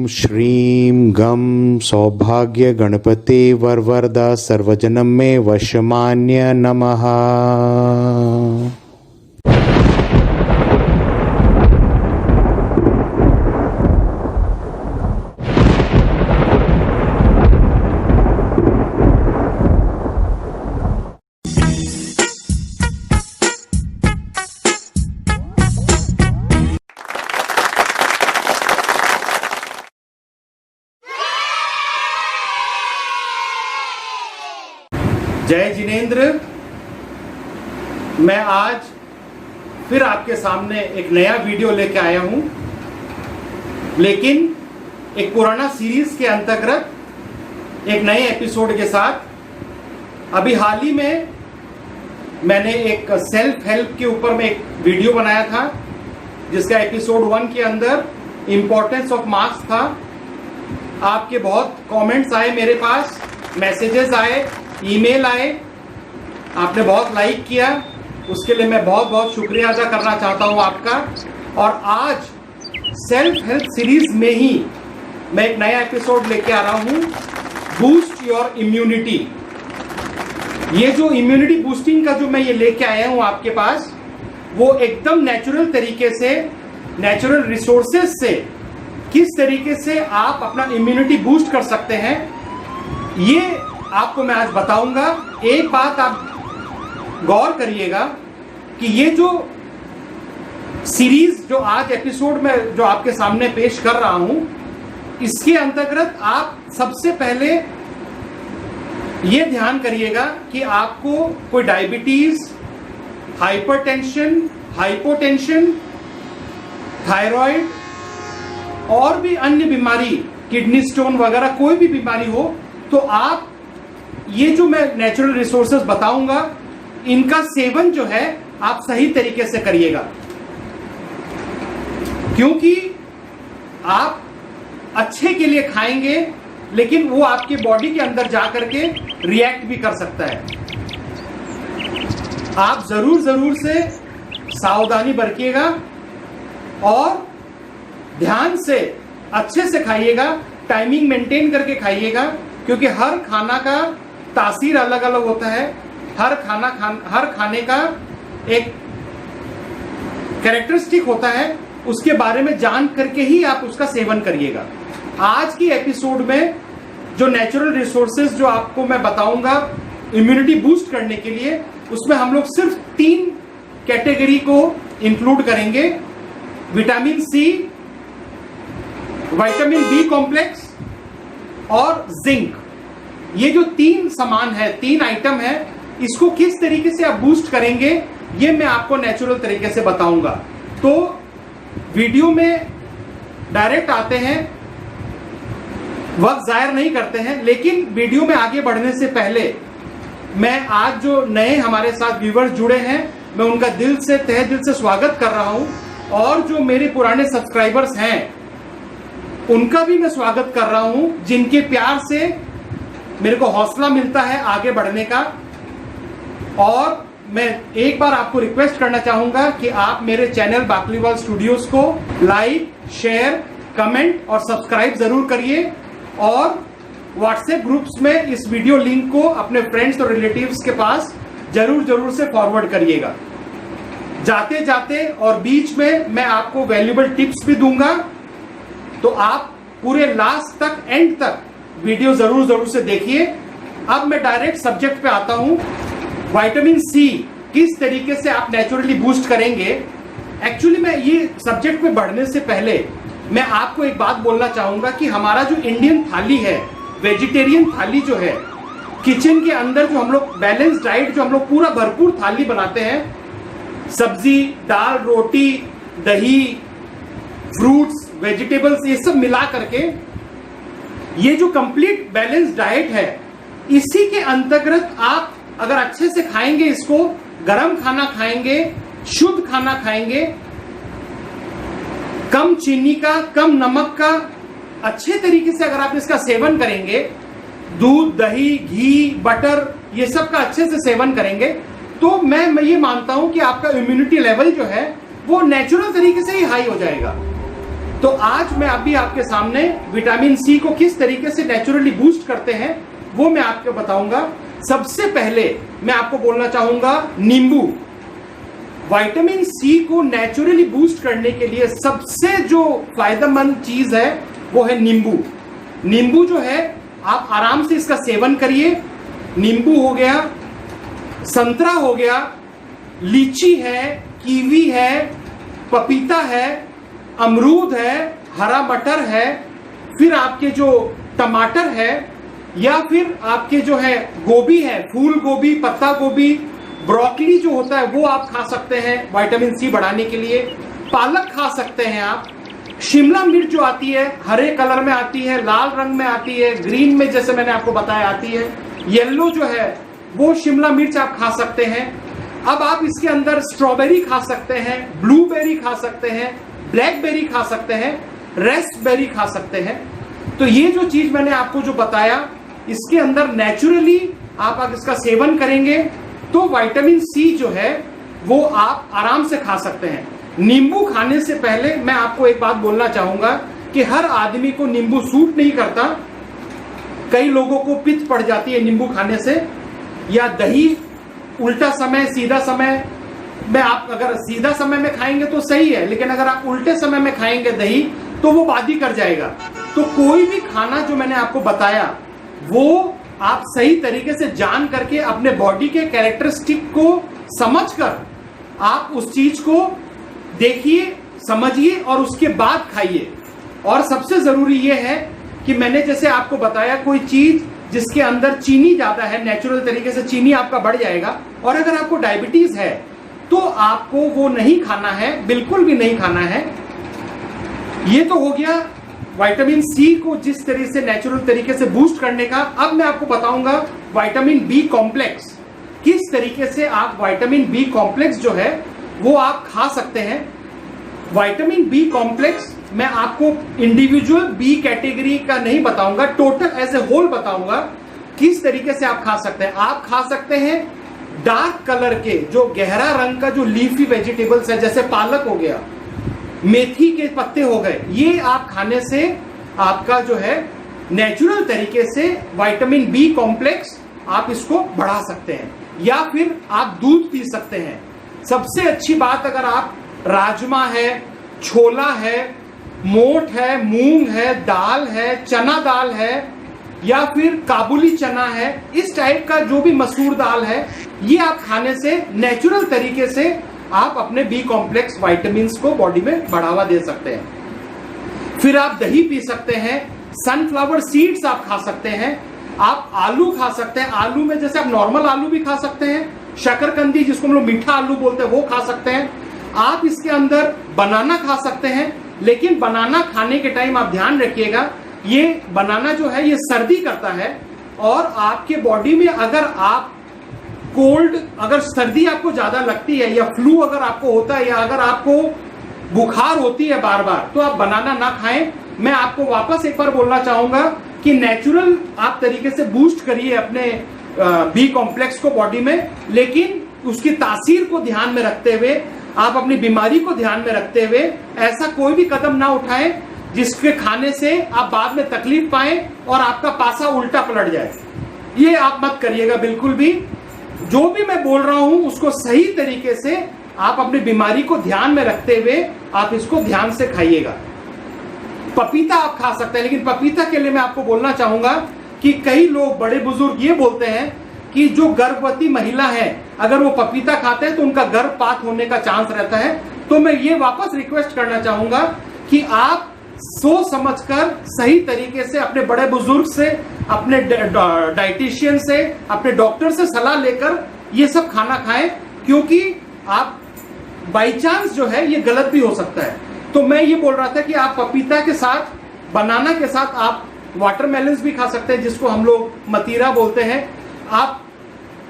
श्रीं गं सौभाग्य गणपते वरवरदा सर्वजनं मे वशमान्य नमः। जय जिनेंद्र। मैं आज फिर आपके सामने एक नया वीडियो लेके आया हूं, लेकिन एक पुराना सीरीज के अंतर्गत एक नए एपिसोड के साथ। अभी हाल ही में मैंने एक सेल्फ हेल्प के ऊपर में एक वीडियो बनाया था, जिसका एपिसोड 1 के अंदर इंपॉर्टेंस ऑफ मार्क्स था। आपके बहुत कमेंट्स आए, मेरे पास मैसेजेस आए, ईमेल आए, आपने बहुत लाइक किया, उसके लिए मैं बहुत बहुत शुक्रिया अदा करना चाहता हूं आपका। और आज सेल्फ हेल्प सीरीज में ही मैं एक नया एपिसोड लेके आ रहा हूं, बूस्ट योर इम्यूनिटी। ये जो इम्यूनिटी बूस्टिंग का जो मैं ये लेके आया हूं आपके पास, वो एकदम नेचुरल तरीके से, नेचुरल रिसोर्सेज से किस तरीके से आप अपना इम्यूनिटी बूस्ट कर सकते हैं, ये आपको मैं आज बताऊंगा। एक बात आप गौर करिएगा कि ये जो सीरीज जो आज एपिसोड में जो आपके सामने पेश कर रहा हूं, इसके अंतर्गत आप सबसे पहले ये ध्यान करिएगा कि आपको कोई डायबिटीज, हाइपरटेंशन, हाइपोटेंशन, थायराइड और भी अन्य बीमारी, किडनी स्टोन वगैरह कोई भी बीमारी हो, तो आप ये जो मैं नेचुरल रिसोर्सेज बताऊंगा, इनका सेवन जो है आप सही तरीके से करिएगा, क्योंकि आप अच्छे के लिए खाएंगे, लेकिन वो आपके बॉडी के अंदर जाकर के रिएक्ट भी कर सकता है। आप जरूर से सावधानी बरतिएगा और ध्यान से अच्छे से खाइएगा, टाइमिंग मेंटेन करके खाइएगा, क्योंकि हर खाना का तासीर अलग अलग होता है। हर खाने का एक कैरेक्टरिस्टिक होता है, उसके बारे में जान करके ही आप उसका सेवन करिएगा। आज की एपिसोड में जो नेचुरल रिसोर्सेज जो आपको मैं बताऊंगा इम्यूनिटी बूस्ट करने के लिए, उसमें हम लोग सिर्फ 3 कैटेगरी को इंक्लूड करेंगे: vitamin C, vitamin B complex और जिंक। ये जो 3 सामान है, 3 आइटम है, इसको किस तरीके से आप बूस्ट करेंगे, ये मैं आपको नेचुरल तरीके से बताऊंगा। तो वीडियो में डायरेक्ट आते हैं, वक्त जाया नहीं करते हैं, लेकिन वीडियो में आगे बढ़ने से पहले मैं आज जो नए हमारे साथ व्यूवर्स जुड़े हैं, मैं उनका तहे दिल से स्वागत कर रहा हूं, और जो मेरे पुराने सब्सक्राइबर्स हैं उनका भी मैं स्वागत कर रहा हूं, जिनके प्यार से मेरे को हौसला मिलता है आगे बढ़ने का। और मैं एक बार आपको रिक्वेस्ट करना चाहूंगा कि आप मेरे चैनल बाकलीवाल स्टूडियोज को लाइक, शेयर, कमेंट और सब्सक्राइब जरूर करिए, और व्हाट्सएप ग्रुप्स में इस वीडियो लिंक को अपने फ्रेंड्स और रिलेटिव्स के पास जरूर से फॉरवर्ड करिएगा। जाते जाते और बीच में मैं आपको वैल्यूएबल टिप्स भी दूंगा, तो आप पूरे लास्ट तक, एंड तक वीडियो जरूर से देखिए। अब मैं डायरेक्ट सब्जेक्ट पे आता हूं। विटामिन सी किस तरीके से आप नेचुरली बूस्ट करेंगे। एक्चुअली मैं ये सब्जेक्ट पे बढ़ने से पहले मैं आपको एक बात बोलना चाहूंगा कि हमारा जो इंडियन थाली है, वेजिटेरियन थाली जो है, किचन के अंदर जो हम लोग बैलेंस डाइट, जो हम लोग पूरा भरपूर थाली बनाते हैं, सब्जी, दाल, रोटी, दही, फ्रूट्स, वेजिटेबल्स, ये सब मिला करके ये जो कंप्लीट बैलेंस डाइट है, इसी के अंतर्गत आप अगर अच्छे से खाएंगे, इसको गरम खाना खाएंगे, शुद्ध खाना खाएंगे, कम चीनी का, कम नमक का, अच्छे तरीके से अगर आप इसका सेवन करेंगे, दूध, दही, घी, बटर, ये सब का अच्छे से सेवन करेंगे, तो मैं ये मानता हूं कि आपका इम्यूनिटी लेवल जो है वो नेचुरल तरीके से ही हाई हो जाएगा। तो आज मैं अभी आपके सामने विटामिन सी को किस तरीके से नेचुरली बूस्ट करते हैं वो मैं आपको बताऊंगा। सबसे पहले मैं आपको बोलना चाहूंगा नींबू। विटामिन सी को नेचुरली बूस्ट करने के लिए सबसे जो फायदेमंद चीज है वो है नींबू। नींबू जो है आप आराम से इसका सेवन करिए। नींबू हो गया, संतरा हो गया, लीची है, कीवी है, पपीता है, अमरूद है, हरा मटर है, फिर आपके जो टमाटर है, या फिर आपके जो है गोभी है, फूल गोभी, पत्ता गोभी, ब्रोकली जो होता है वो आप खा सकते हैं विटामिन सी बढ़ाने के लिए। पालक खा सकते हैं आप। शिमला मिर्च जो आती है हरे कलर में आती है, लाल रंग में आती है, ग्रीन में जैसे मैंने आपको बताया आती है, येलो जो है वो शिमला मिर्च आप खा सकते हैं। अब आप इसके अंदर स्ट्रॉबेरी खा सकते हैं, ब्लूबेरी खा सकते हैं, ब्लैकबेरी खा सकते हैं, रेस्पबेरी खा सकते हैं। तो ये जो चीज मैंने आपको जो बताया इसके अंदर नेचुरली आप इसका सेवन करेंगे तो विटामिन सी जो है वो आप आराम से खा सकते हैं। नींबू खाने से पहले मैं आपको एक बात बोलना चाहूंगा कि हर आदमी को नींबू सूट नहीं करता। कई लोगों को पित्त पड़ जाती है नींबू खाने से, या दही उल्टा समय सीधा समय में आप अगर सीधा समय में खाएंगे तो सही है, लेकिन अगर आप उल्टे समय में खाएंगे दही तो वो बादी कर जाएगा। तो कोई भी खाना जो मैंने आपको बताया वो आप सही तरीके से जान करके अपने बॉडी के कैरेक्टरिस्टिक को समझकर आप उस चीज को देखिए, समझिए और उसके बाद खाइए। और सबसे जरूरी यह है कि मैंने जैसे आपको बताया कोई चीज जिसके अंदर चीनी ज्यादा है, नेचुरल तरीके से चीनी आपका बढ़ जाएगा। और अगर आपको डायबिटीज है तो आपको वो नहीं खाना है, बिल्कुल भी नहीं खाना है। ये तो हो गया विटामिन सी को जिस तरह से नेचुरल तरीके से बूस्ट करने का। अब मैं आपको बताऊंगा विटामिन बी कॉम्प्लेक्स, किस तरीके से आप विटामिन बी कॉम्प्लेक्स जो है वो आप खा सकते हैं। विटामिन बी कॉम्प्लेक्स मैं आपको इंडिविजुअल बी कैटेगरी का नहीं बताऊंगा, टोटल एज ए होल बताऊंगा किस तरीके से आप खा सकते हैं। आप खा सकते हैं डार्क कलर के जो गहरा रंग का जो लीफी वेजिटेबल्स है, जैसे पालक हो गया, मेथी के पत्ते हो गए, ये आप खाने से आपका जो है नेचुरल तरीके से विटामिन बी कॉम्प्लेक्स आप इसको बढ़ा सकते हैं। या फिर आप दूध पी सकते हैं। सबसे अच्छी बात, अगर आप राजमा है, छोला है, मोठ है, मूंग है, दाल है, चना दाल है, या फिर काबुली चना है, इस टाइप का जो भी मसूर दाल है, ये आप खाने से नेचुरल तरीके से आप अपने बी कॉम्प्लेक्स विटामिन को बॉडी में बढ़ावा दे सकते हैं। फिर आप दही पी सकते हैं, सनफ्लावर सीड्स आप खा सकते हैं, आप आलू खा सकते हैं। आलू में जैसे आप नॉर्मल आलू भी खा सकते हैं, शकरकंदी जिसको हम लोग मीठा आलू बोलते हैं वो खा सकते हैं। आप इसके अंदर बनाना खा सकते हैं, लेकिन बनाना खाने के टाइम आप ध्यान रखिएगा, ये बनाना जो है ये सर्दी करता है। और आपके बॉडी में अगर आप कोल्ड, अगर सर्दी आपको ज्यादा लगती है, या फ्लू अगर आपको होता है, या अगर आपको बुखार होती है बार बार, तो आप बनाना ना खाएं। मैं आपको वापस एक बार बोलना चाहूंगा कि नेचुरल आप तरीके से बूस्ट करिए अपने बी कॉम्प्लेक्स को बॉडी में, लेकिन उसकी तासीर को ध्यान में रखते हुए, आप अपनी बीमारी को ध्यान में रखते हुए ऐसा कोई भी कदम ना उठाएं जिसके खाने से आप बाद में तकलीफ पाएं और आपका पासा उल्टा पलट जाए। ये आप मत करिएगा बिल्कुल भी। जो भी मैं बोल रहा हूं उसको सही तरीके से आप अपनी बीमारी को ध्यान में रखते हुए आप इसको ध्यान से खाइएगा। पपीता आप खा सकते हैं, लेकिन पपीता के लिए मैं आपको बोलना चाहूंगा कि कई लोग बड़े बुजुर्ग ये बोलते हैं कि जो गर्भवती महिला है अगर वो पपीता खाते हैं तो उनका गर्भपात होने का चांस रहता है। तो मैं ये वापस रिक्वेस्ट करना चाहूंगा कि आप सोच समझकर सही तरीके से अपने बड़े बुजुर्ग से, अपने डाइटिशियन से, अपने डॉक्टर से सलाह लेकर ये सब खाना खाएं, क्योंकि आप बाई चांस जो है ये गलत भी हो सकता है। तो मैं ये बोल रहा था कि आप पपीता के साथ, बनाना के साथ आप वाटरमेलन्स भी खा सकते हैं जिसको हम लोग मतीरा बोलते हैं। आप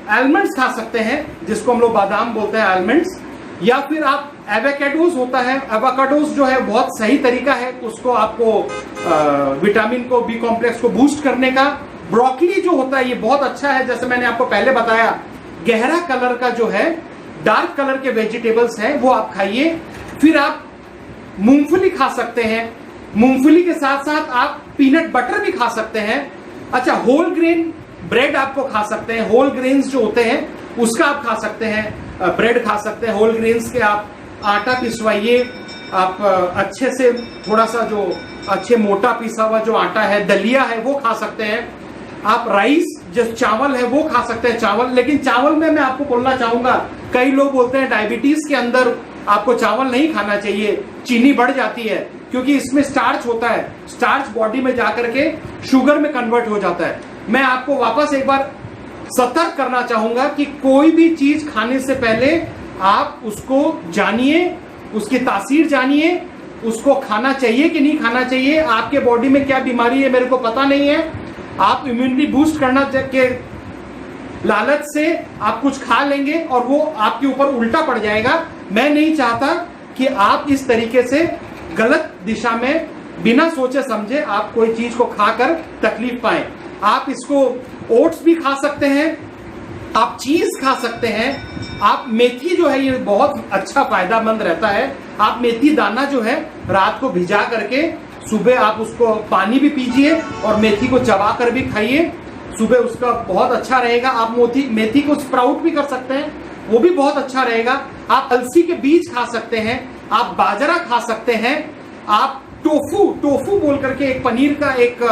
आलमंड्स खा सकते हैं जिसको हम लोग बादाम बोलते हैं, आलमंड्स। या फिर आप एवोकाडोस होता है, एवोकाडोस जो है बहुत सही तरीका है उसको आपको विटामिन को, बी कॉम्प्लेक्स को बूस्ट करने का। ब्रोकली जो होता है ये बहुत अच्छा है, जैसे मैंने आपको पहले बताया, गहरा कलर का जो है, डार्क कलर के वेजिटेबल्स हैं वो आप खाइए। फिर आप मूंगफली खा सकते हैं, मूंगफली के साथ साथ आप पीनट बटर भी खा सकते हैं। अच्छा, होल ग्रेन ब्रेड आपको खा सकते हैं, होल ग्रेन्स जो होते हैं उसका आप खा सकते हैं, ब्रेड खा सकते हैं होल ग्रेन्स के। आप आटा पिसवाइए, आप अच्छे से थोड़ा सा जो अच्छे मोटा पिसा हुआ जो आटा है, दलिया है, वो खा सकते हैं। आप राइस जो चावल है वो खा सकते हैं, चावल। लेकिन चावल में मैं आपको बोलना चाहूंगा, कई लोग बोलते हैं डायबिटीज के अंदर आपको चावल नहीं खाना चाहिए, चीनी बढ़ जाती है, क्योंकि इसमें स्टार्च होता है, स्टार्च बॉडी में जाकर के शुगर में कन्वर्ट हो जाता है। मैं आपको वापस एक बार सतर्क करना चाहूंगा कि कोई भी चीज खाने से पहले आप उसको जानिए, उसकी तासीर जानिए, उसको खाना चाहिए कि नहीं खाना चाहिए, आपके बॉडी में क्या बीमारी है मेरे को पता नहीं है। आप इम्यूनिटी बूस्ट करना के लालच से आप कुछ खा लेंगे और वो आपके ऊपर उल्टा पड़ जाएगा। मैं नहीं चाहता कि आप इस तरीके से गलत दिशा में बिना सोचे समझे आप कोई चीज को खाकर तकलीफ पाए। आप इसको ओट्स भी खा सकते हैं, आप चीज खा सकते हैं, आप मेथी जो है ये बहुत अच्छा फायदामंद रहता है। आप मेथी दाना जो है रात को भिजा करके सुबह आप उसको पानी भी पीजिए और मेथी को चबा कर भी खाइए, सुबह उसका बहुत अच्छा रहेगा। आप मेथी को स्प्राउट भी कर सकते हैं, वो भी बहुत अच्छा रहेगा। आप अलसी के बीज खा सकते हैं, आप बाजरा खा सकते हैं, आप टोफू बोल करके एक पनीर का एक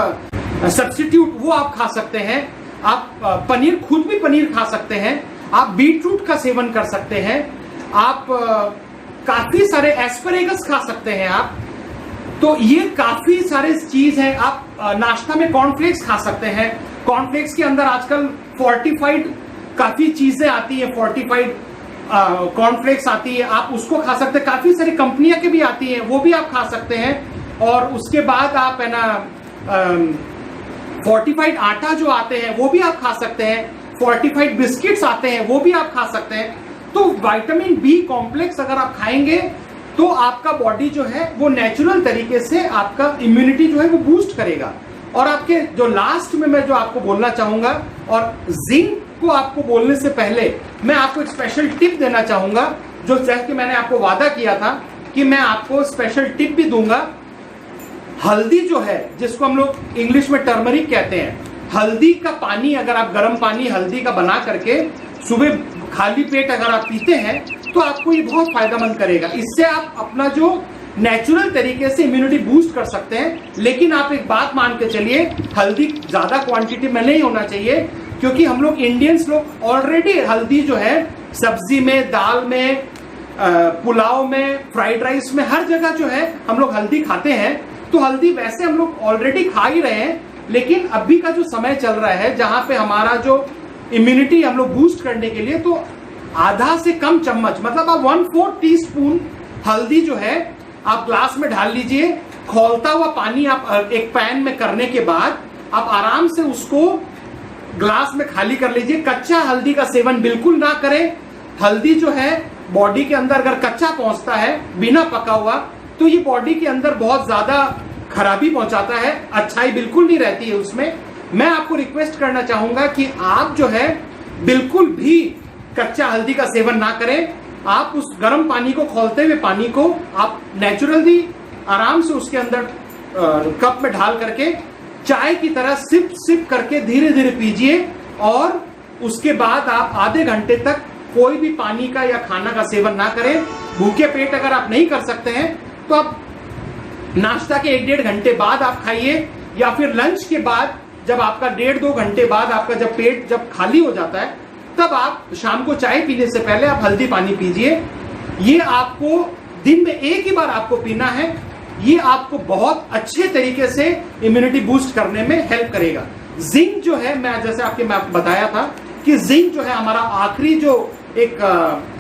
सब्स्टिट्यूट वो आप खा सकते हैं। आप पनीर खुद भी पनीर खा सकते हैं, आप बीटरूट का सेवन कर सकते हैं, आप काफी सारे एस्परेगस खा सकते हैं आप। तो ये काफी सारे चीज हैं। आप नाश्ता में कॉर्नफ्लेक्स खा सकते हैं, कॉर्नफ्लेक्स के अंदर आजकल फोर्टिफाइड काफी चीजें आती है, फोर्टिफाइड कॉर्नफ्लेक्स आती है, आप उसको खा सकते हैं। काफी सारी कंपनियां के भी आती हैं, वो भी आप खा सकते हैं। और उसके बाद आप है ना फोर्टिफाइड आटा जो आते हैं वो भी आप खा सकते हैं, फोर्टिफाइड बिस्किट्स आते हैं वो भी आप खा सकते हैं। तो विटामिन बी कॉम्प्लेक्स अगर आप खाएंगे तो आपका बॉडी जो है वो नेचुरल तरीके से आपका इम्यूनिटी जो है वो बूस्ट करेगा। और आपके जो लास्ट में मैं जो आपको बोलना चाहूंगा, और जिंक को आपको बोलने से पहले मैं आपको एक स्पेशल टिप देना चाहूंगा, जो जैसे कि मैंने आपको वादा किया था कि मैं आपको स्पेशल टिप भी दूंगा। हल्दी जो है, जिसको हम लोग इंग्लिश में टर्मरिक कहते हैं, हल्दी का पानी अगर आप गर्म पानी हल्दी का बना करके सुबह खाली पेट अगर आप पीते हैं तो आपको ये बहुत फायदेमंद करेगा। इससे आप अपना जो नेचुरल तरीके से इम्यूनिटी बूस्ट कर सकते हैं। लेकिन आप एक बात मान के चलिए, हल्दी ज्यादा क्वांटिटी में नहीं होना चाहिए, क्योंकि हम लोग इंडियंस लोग ऑलरेडी हल्दी जो है सब्जी में, दाल में, पुलाव में, फ्राइड राइस में, हर जगह जो है हम लोग हल्दी खाते हैं। तो हल्दी वैसे हम लोग ऑलरेडी खा ही रहे हैं, लेकिन अभी का जो समय चल रहा है जहां पे हमारा जो इम्यूनिटी हम लोग बूस्ट करने के लिए, तो आधा से कम चम्मच, मतलब आप 1/4 टीस्पून हल्दी जो है आप ग्लास में डाल लीजिए। खौलता हुआ पानी आप एक पैन में करने के बाद आप आराम से उसको ग्लास में खाली कर लीजिए। कच्चा हल्दी का सेवन बिल्कुल ना करें। हल्दी जो है बॉडी के अंदर अगर कच्चा पहुंचता है बिना पका हुआ, तो ये बॉडी के अंदर बहुत ज्यादा खराबी पहुंचाता है, अच्छाई बिल्कुल नहीं रहती है उसमें। मैं आपको रिक्वेस्ट करना चाहूंगा कि आप जो है बिल्कुल भी कच्चा हल्दी का सेवन ना करें। आप उस गर्म पानी को, खौलते हुए पानी को आप नेचुरली आराम से उसके अंदर कप में ढाल करके चाय की तरह सिप सिप करके धीरे धीरे पीजिए। और उसके बाद आप आधे घंटे तक कोई भी पानी का या खाना का सेवन ना करें। भूखे पेट अगर आप नहीं कर सकते हैं तो आप नाश्ता के 1-1.5 घंटे बाद आप खाइए, या फिर लंच के बाद जब आपका 1.5-2 घंटे बाद आपका जब पेट जब खाली हो जाता है, तब आप शाम को चाय पीने से पहले आप हल्दी पानी पीजिए। ये आपको दिन में एक ही बार आपको पीना है। ये आपको बहुत अच्छे तरीके से इम्यूनिटी बूस्ट करने में हेल्प करेगा। जिंक जो है, मैं आपको बताया था कि जिंक जो है हमारा आखिरी जो एक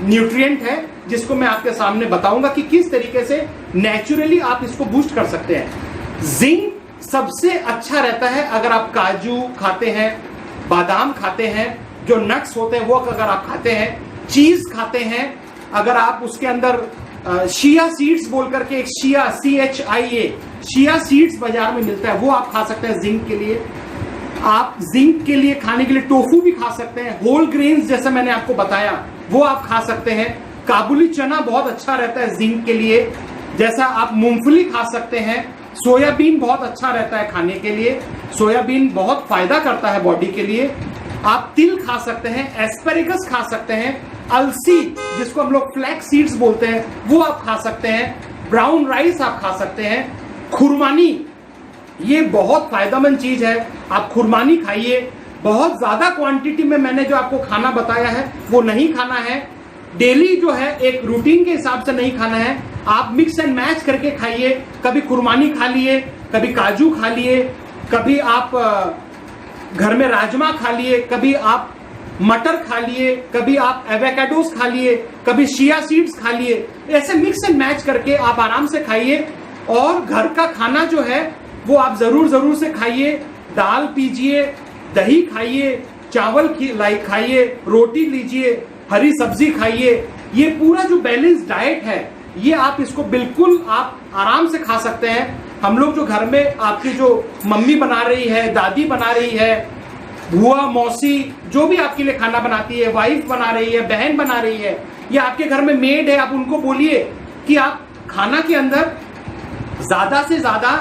न्यूट्रिएंट है, जिसको मैं आपके सामने बताऊंगा कि किस तरीके से नेचुरली आप इसको बूस्ट कर सकते हैं। जिंक सबसे अच्छा रहता है अगर आप काजू खाते हैं, बादाम खाते हैं, जो नट्स होते हैं वो अगर आप खाते हैं, चीज खाते हैं, अगर आप उसके अंदर शिया सीड्स बोल करके एक शिया CHIA शिया सीड्स बाजार में मिलता है, वो आप खा सकते हैं जिंक के लिए। आप जिंक के लिए खाने के लिए टोफू भी खा सकते हैं। होल ग्रेन्स जैसे मैंने आपको बताया वो आप खा सकते हैं। काबुली चना बहुत अच्छा रहता है जिंक के लिए। जैसा आप मूंगफली खा सकते हैं, सोयाबीन बहुत अच्छा रहता है खाने के लिए, सोयाबीन बहुत फायदा करता है बॉडी के लिए। आप तिल खा सकते हैं, एस्पेरेगस खा सकते हैं, अलसी जिसको हम लोग फ्लैक्स सीड्स बोलते हैं वो आप खा सकते हैं, ब्राउन राइस आप खा सकते हैं, खुरमानी ये बहुत फायदेमंद चीज है, आप खुरमानी खाइए। बहुत ज्यादा क्वांटिटी में मैंने जो आपको खाना बताया है वो नहीं खाना है, डेली जो है एक रूटीन के हिसाब से नहीं खाना है, आप मिक्स एंड मैच करके खाइए। कभी खुरमानी खा लिए, कभी काजू खा लिए, कभी आप घर में राजमा खा लिए, कभी आप मटर खा लिए, कभी आप एवोकाडोस खा लिए, कभी चिया सीड्स खा लिए। ऐसे मिक्स एंड मैच करके आप आराम से खाइए और घर का खाना जो है वो आप जरूर से खाइए। दाल पीजिए, दही खाइए, चावल खाइए, रोटी लीजिए, हरी सब्जी खाइए। ये पूरा जो बैलेंस डाइट है ये आप इसको बिल्कुल आप आराम से खा सकते हैं। हम लोग जो घर में आपकी जो मम्मी बना रही है, दादी बना रही है, बुआ मौसी जो भी आपके लिए खाना बनाती है, वाइफ बना रही है, बहन बना रही है, या आपके घर में मेड है, आप उनको बोलिए कि आप खाना के अंदर ज्यादा से ज्यादा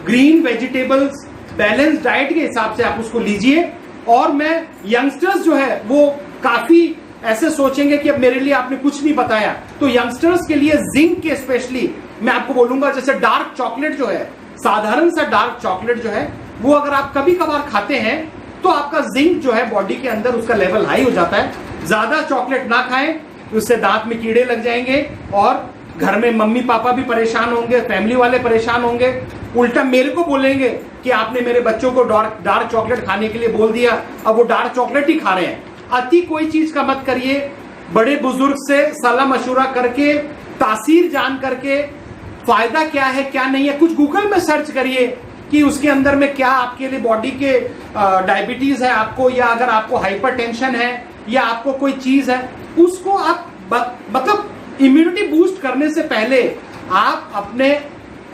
ग्रीन वेजिटेबल्स बैलेंस डाइट के हिसाब से आप उसको लीजिए। और मैं यंगस्टर्स जो है वो काफी ऐसे सोचेंगे कि अब मेरे लिए आपने कुछ नहीं बताया, तो यंगस्टर्स के लिए जिंक के स्पेशली मैं आपको बोलूंगा, जैसे डार्क चॉकलेट जो है, साधारण सा डार्क चॉकलेट जो है वो अगर आप कभी कभार खाते हैं तो आपका जिंक जो है बॉडी के अंदर उसका लेवल हाई हो जाता है। ज्यादा चॉकलेट ना खाएं, उससे दांत में कीड़े लग जाएंगे और घर में मम्मी पापा भी परेशान होंगे, फैमिली वाले परेशान होंगे, उल्टा मेरे को बोलेंगे कि आपने मेरे बच्चों को डार्क चॉकलेट खाने के लिए बोल दिया, अब वो डार्क चॉकलेट ही खा रहे हैं। अति कोई चीज का मत करिए, बड़े बुजुर्ग से सलाह मशुरा करके, तासीर जान करके, फायदा क्या है क्या नहीं है कुछ गूगल में सर्च करिए कि उसके अंदर में क्या आपके लिए बॉडी के डायबिटीज है आपको, या अगर आपको हाइपरटेंशन है, या आपको कोई चीज है उसको आप मतलब इम्यूनिटी बूस्ट करने से पहले आप अपने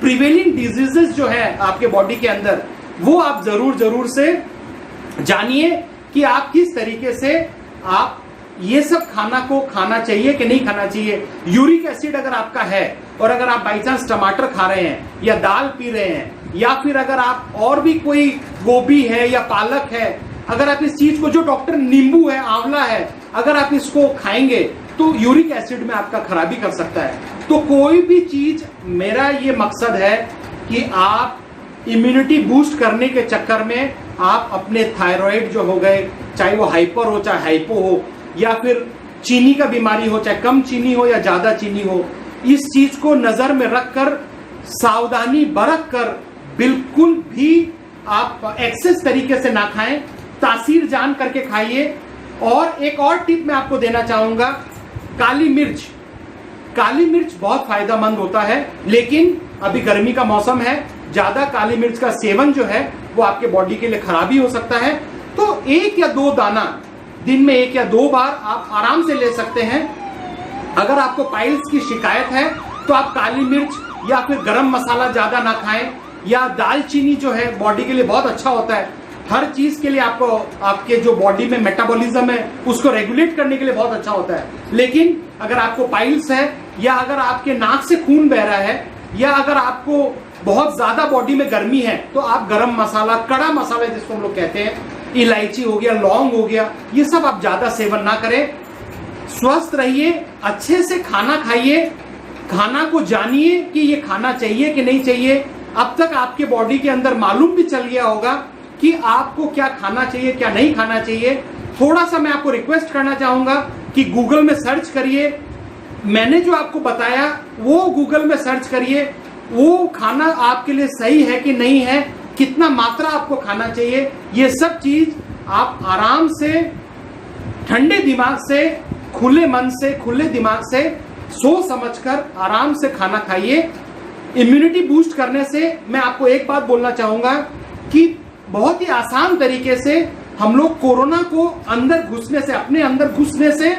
प्रिवेलिंग डिजीजेस जो है आपके बॉडी के अंदर वो आप जरूर से जानिए कि आप किस तरीके से आप ये सब खाना को खाना चाहिए कि नहीं खाना चाहिए। यूरिक एसिड अगर आपका है और अगर आप बाई चांस टमाटर खा रहे हैं या दाल पी रहे हैं, या फिर अगर आप और भी कोई गोभी है या पालक है, अगर आप इस चीज को, जो डॉक्टर नींबू है, आंवला है, अगर आप इसको खाएंगे तो यूरिक एसिड में आपका खराबी कर सकता है। तो कोई भी चीज, मेरा ये मकसद है कि आप इम्यूनिटी बूस्ट करने के चक्कर में आप अपने थायराइड जो हो गए, चाहे वो हाइपर हो चाहे हाइपो हो, या फिर चीनी का बीमारी हो, चाहे कम चीनी हो या ज्यादा चीनी हो, इस चीज को नजर में रखकर सावधानी बरत कर बिल्कुल भी आप एक्सेस तरीके से ना खाएं, तासीर जान करके खाइए। और एक और टिप मैं आपको देना चाहूंगा, काली मिर्च बहुत फायदेमंद होता है, लेकिन अभी गर्मी का मौसम है, ज्यादा काली मिर्च का सेवन जो है वो आपके बॉडी के लिए खराबी हो सकता है। तो 1 या 2 दाना दिन में 1 या 2 बार आप आराम से ले सकते हैं। अगर आपको पाइल्स की शिकायत है तो आप काली मिर्च या फिर गरम मसाला ज्यादा ना खाएं, या दालचीनी जो है बॉडी के लिए बहुत अच्छा होता है, हर चीज के लिए आपको, आपके जो बॉडी में मेटाबॉलिज्म है उसको रेगुलेट करने के लिए बहुत अच्छा होता है। लेकिन अगर आपको पाइल्स है, या अगर आपके नाक से खून बह रहा है, या अगर आपको बहुत ज्यादा बॉडी में गर्मी है, तो आप गरम मसाला, कड़ा मसाला जिसको हम लोग कहते हैं, इलायची हो गया, लौंग हो गया, ये सब आप ज्यादा सेवन ना करें। स्वस्थ रहिए, अच्छे से खाना खाइए, खाना को जानिए कि ये खाना चाहिए कि नहीं चाहिए। अब तक आपके बॉडी के अंदर मालूम भी चल गया होगा कि आपको क्या खाना चाहिए क्या नहीं खाना चाहिए। थोड़ा सा मैं आपको रिक्वेस्ट करना चाहूंगा कि गूगल में सर्च करिए, मैंने जो आपको बताया वो गूगल में सर्च करिए, वो खाना आपके लिए सही है कि नहीं है, कितना मात्रा आपको खाना चाहिए, ये सब चीज आप आराम से, ठंडे दिमाग से, खुले मन से, खुले दिमाग से सोच समझकर आराम से खाना खाइए। इम्यूनिटी बूस्ट करने से मैं आपको एक बात बोलना चाहूंगा कि बहुत ही आसान तरीके से हम लोग कोरोना को अंदर घुसने से, अपने अंदर घुसने से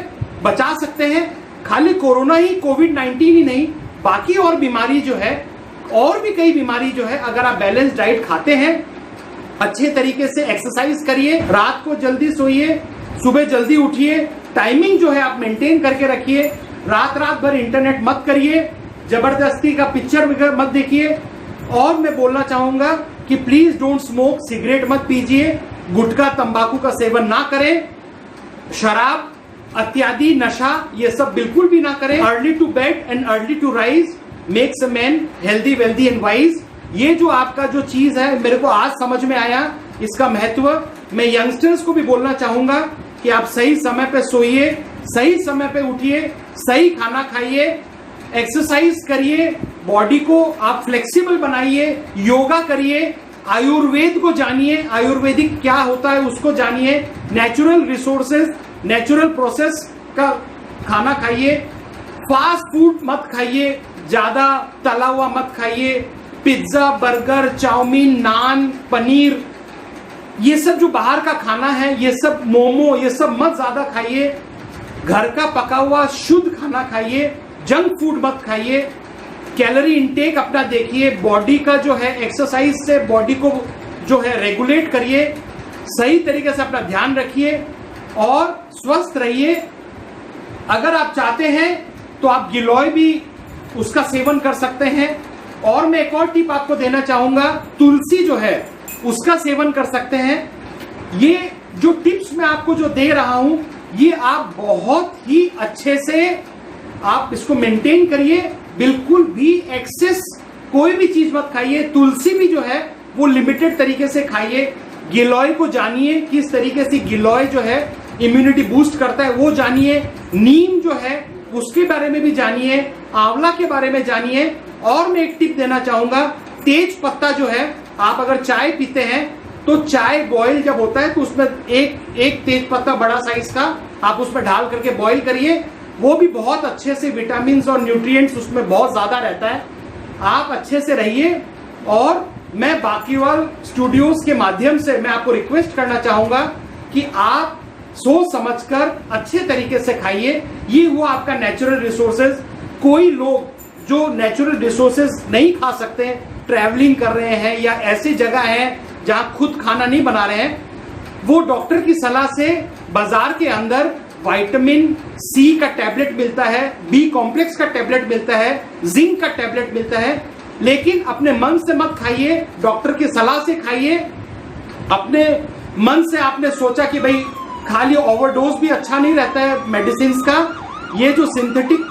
बचा सकते हैं। खाली कोरोना ही, कोविड-19 ही नहीं, बाकी और बीमारी जो है, और भी कई बीमारी जो है, अगर आप बैलेंस डाइट खाते हैं, अच्छे तरीके से एक्सरसाइज करिए, रात को जल्दी सोइए, सुबह जल्दी उठिए, टाइमिंग जो है आप मेंटेन करके रखिए, रात भर इंटरनेट मत करिए, जबरदस्ती का पिक्चर वगैरह मत देखिए। और मैं बोलना चाहूंगा कि प्लीज डोंट स्मोक, सिगरेट मत पीजिए, गुटखा तंबाकू का सेवन ना करें, शराब इत्यादि नशा ये सब बिल्कुल भी ना करें। Early to bed and early to rise makes a man healthy, wealthy and wise. ये जो आपका जो चीज है मेरे को आज समझ में आया इसका महत्व। मैं यंगस्टर्स को भी बोलना चाहूंगा कि आप सही समय पे सोइए, सही समय पे उठिए, सही खाना खाइए, एक्सरसाइज करिए, बॉडी को आप फ्लेक्सिबल बनाइए, योगा करिए, आयुर्वेद को जानिए, आयुर्वेदिक क्या होता है उसको जानिए, नेचुरल रिसोर्सेज, नेचुरल प्रोसेस का खाना खाइए, फास्ट फूड मत खाइए, ज्यादा तला हुआ मत खाइए, पिज्जा, बर्गर, चाउमीन, नान, पनीर, ये सब जो बाहर का खाना है, ये सब मोमो, ये सब मत ज्यादा खाइए। घर का पका हुआ शुद्ध खाना खाइए, जंक फूड मत खाइए। कैलोरी इंटेक अपना देखिए, बॉडी का जो है एक्सरसाइज से बॉडी को जो है रेगुलेट करिए, सही तरीके से अपना ध्यान रखिए और स्वस्थ रहिए। अगर आप चाहते हैं तो आप गिलोय भी उसका सेवन कर सकते हैं। और मैं एक और टिप आपको देना चाहूंगा, तुलसी जो है उसका सेवन कर सकते हैं। ये जो टिप्स मैं आपको जो दे रहा हूं ये आप बहुत ही अच्छे से आप इसको मेंटेन करिए, बिल्कुल भी एक्सेस कोई भी चीज मत खाइए। तुलसी भी जो है वो लिमिटेड तरीके से खाइए। गिलोय को जानिए, किस तरीके से गिलोय जो है इम्यूनिटी बूस्ट करता है वो जानिए। नीम जो है उसके बारे में भी जानिए, आंवला के बारे में जानिए। और मैं एक टिप देना चाहूंगा, तेज पत्ता जो है, आप अगर चाय पीते हैं तो चाय बॉईल जब होता है तो उसमें एक तेज पत्ता बड़ा साइज का आप उसमें डाल करके बॉईल करिए, वो भी बहुत अच्छे से विटामिन और न्यूट्रिएंट्स उसमें बहुत ज्यादा रहता है। आप अच्छे से रहिए। और मैं बाकीवाल स्टूडियोज के माध्यम से मैं आपको रिक्वेस्ट करना चाहूंगा कि आप सोच समझकर अच्छे तरीके से खाइए। ये हुआ आपका नेचुरल रिसोर्सेज। कोई लोग जो नेचुरल रिसोर्सेज नहीं खा सकते, ट्रैवलिंग कर रहे हैं या ऐसी जगह है जहां खुद खाना नहीं बना रहे हैं, वो डॉक्टर की सलाह से बाजार के अंदर विटामिन सी का टैबलेट मिलता है, बी कॉम्प्लेक्स का टैबलेट मिलता है, जिंक का टैबलेट मिलता है। लेकिन अपने मन से मत खाइए, डॉक्टर की सलाह से खाइए। अपने मन से आपने सोचा कि भाई खाली ओवरडोज भी अच्छा नहीं रहता है मेडिसिन का, ये जो सिंथेटिक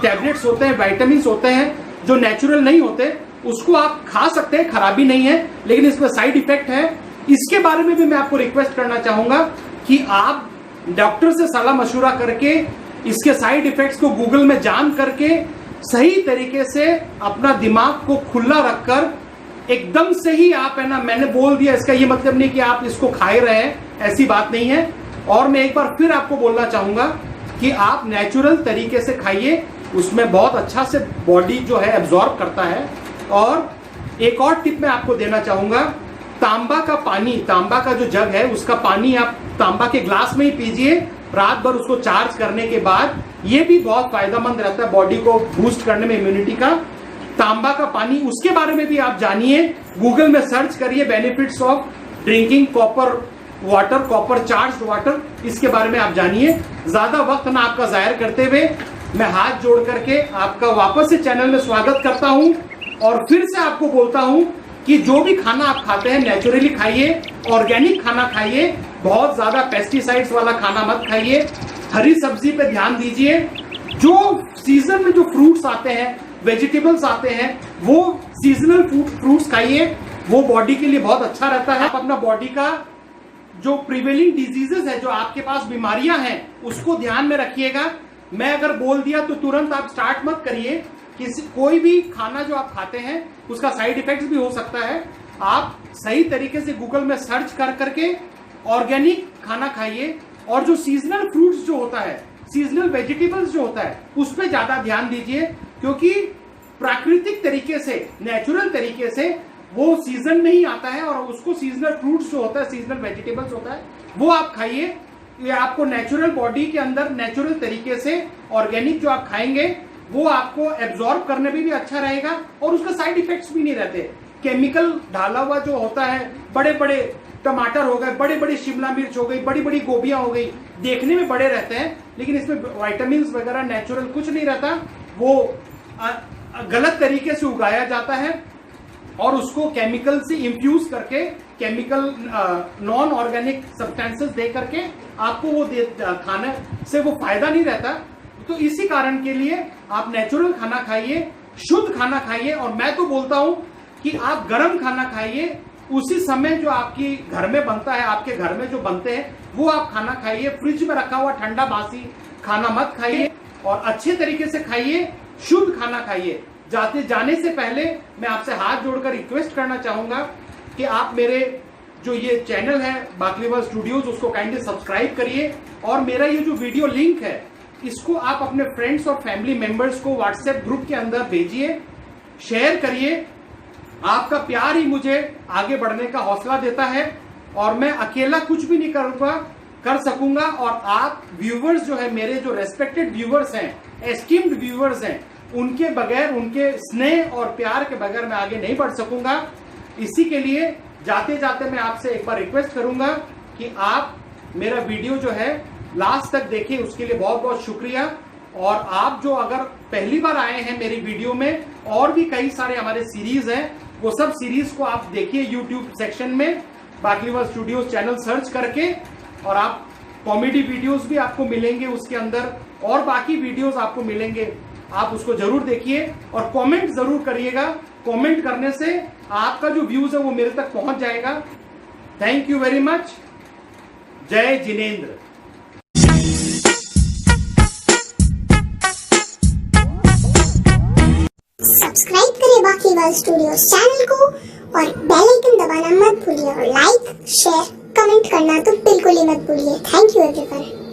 टैबलेट्स होते हैं, विटामिन होते हैं जो नेचुरल नहीं होते, उसको आप खा सकते हैं, खराबी नहीं है, लेकिन इसमें साइड इफेक्ट है। इसके बारे में भी मैं आपको रिक्वेस्ट करना चाहूंगा कि आप डॉक्टर से सलाह मशवरा करके इसके साइड इफेक्ट्स को गूगल में जान करके सही तरीके से अपना दिमाग को खुला रखकर एकदम से ही आप है ना, मैंने बोल दिया इसका ये मतलब नहीं कि आप इसको खाए रहे हैं, ऐसी बात नहीं है। और मैं एक बार फिर आपको बोलना चाहूंगा कि आप नेचुरल तरीके से खाइए, उसमें बहुत अच्छा से बॉडी जो है एब्जॉर्ब करता है। और एक और टिप मैं आपको देना चाहूंगा, तांबा का पानी, तांबा का जो जग है उसका पानी आप तांबा के ग्लास में ही पीजिए रात भर उसको चार्ज करने के बाद। ये भी बहुत फायदेमंद रहता है बॉडी को बूस्ट करने में, इम्यूनिटी का। तांबा का पानी, उसके बारे में भी आप जानिए, गूगल में सर्च करिए benefits of drinking copper water, copper charge water, इसके बारे में आप जानिए। ज्यादा वक्त ना आपका जाहिर करते हुए मैं हाथ जोड़ करके आपका वापस से चैनल में स्वागत करता हूं और फिर से आपको बोलता हूं कि जो भी खाना आप खाते हैं नेचुरली खाइए, ऑर्गेनिक खाना खाइए, बहुत ज्यादा पेस्टिसाइड्स वाला खाना मत खाइए, हरी सब्जी पे ध्यान दीजिए। जो सीजन में जो फ्रूट्स आते हैं, वेजिटेबल्स आते हैं, वो सीजनल फ्रूट्स खाइए, वो बॉडी के लिए बहुत अच्छा रहता है। आप अपना बॉडी का जो प्रिवेलिंग डिजीजेस है, जो आपके पास बीमारियां हैं, उसको ध्यान में रखिएगा। मैं अगर बोल दिया तो तुरंत आप स्टार्ट मत करिए। कोई भी खाना जो आप खाते हैं उसका साइड इफेक्ट्स भी हो सकता है। आप सही तरीके से गूगल में सर्च कर करके ऑर्गेनिक खाना खाइए। और जो सीजनल फ्रूट्स जो होता है, सीजनल वेजिटेबल्स जो होता है, उस पर ज्यादा ध्यान दीजिए, क्योंकि प्राकृतिक तरीके से, नेचुरल तरीके से वो सीजन में ही आता है। और उसको सीजनल फ्रूट्स जो होता है, सीजनल वेजिटेबल्स होता है, वो आप खाइए। ये आपको नेचुरल बॉडी के अंदर नेचुरल तरीके से ऑर्गेनिक जो आप खाएंगे वो आपको एब्जॉर्ब करने में भी अच्छा रहेगा और उसका साइड इफेक्ट्स भी नहीं रहते। केमिकल डाला हुआ जो होता है, बड़े बड़े टमाटर हो गए, बड़े बड़े शिमला मिर्च हो गई, बड़ी बड़ी गोभियां हो गई, देखने में बड़े रहते हैं लेकिन इसमें विटामिन वगैरह नेचुरल कुछ नहीं रहता। वो गलत तरीके से उगाया जाता है और उसको केमिकल से इंफ्यूज करके, केमिकल नॉन ऑर्गेनिक सब्सटेंसेस दे करके आपको वो खाने से वो फायदा नहीं रहता। तो इसी कारण के लिए आप नेचुरल खाना खाइए, शुद्ध खाना खाइए। और मैं तो बोलता हूं कि आप गर्म खाना खाइए, उसी समय जो आपकी घर में बनता है, आपके घर में जो बनते हैं वो आप खाना खाइए। फ्रिज में रखा हुआ ठंडा बासी खाना मत खाइए और अच्छे तरीके से खाइए, शुद्ध खाना खाइए। जाने से पहले मैं आपसे हाथ जोड़कर रिक्वेस्ट करना चाहूंगा कि आप मेरे जो ये चैनल है बाकलीवाल स्टूडियोज, उसको काइंडली सब्सक्राइब करिए और मेरा ये जो वीडियो लिंक है इसको आप अपने फ्रेंड्स और फैमिली मेंबर्स को व्हाट्सएप ग्रुप के अंदर भेजिए, शेयर करिए। आपका प्यार ही मुझे आगे बढ़ने का हौसला देता है और मैं अकेला कुछ भी नहीं कर सकूंगा। और आप व्यूवर्स जो है, मेरे जो रेस्पेक्टेड व्यूवर्स हैं, एस्टीम्ड व्यूवर्स हैं, उनके बगैर, उनके स्नेह और प्यार के बगैर मैं आगे नहीं बढ़ सकूंगा। इसी के लिए जाते जाते मैं आपसे एक बार रिक्वेस्ट करूंगा कि आप मेरा वीडियो जो है लास्ट तक देखिए, उसके लिए बहुत बहुत शुक्रिया। और आप जो अगर पहली बार आए हैं मेरी वीडियो में, और भी कई सारे हमारे सीरीज हैं, वो सब सीरीज को आप देखिए यूट्यूब सेक्शन में बाकलीवाल स्टूडियोज चैनल सर्च करके। और आप कॉमेडी वीडियोस भी आपको मिलेंगे उसके अंदर, और बाकी वीडियोस आपको मिलेंगे, आप उसको जरूर देखिए और कमेंट जरूर करिएगा। कमेंट करने से आपका जो व्यूज है वो मेरे तक पहुंच जाएगा। Thank you very much. जय जिनेंद्र। सब्सक्राइब करें बाकलीवाल स्टूडियोज चैनल को और बेल आइकन दबाना मत भूलिए और लाइक, शेयर, कमेंट करना तो बिल्कुल ही मत भूलिए। Thank you everyone.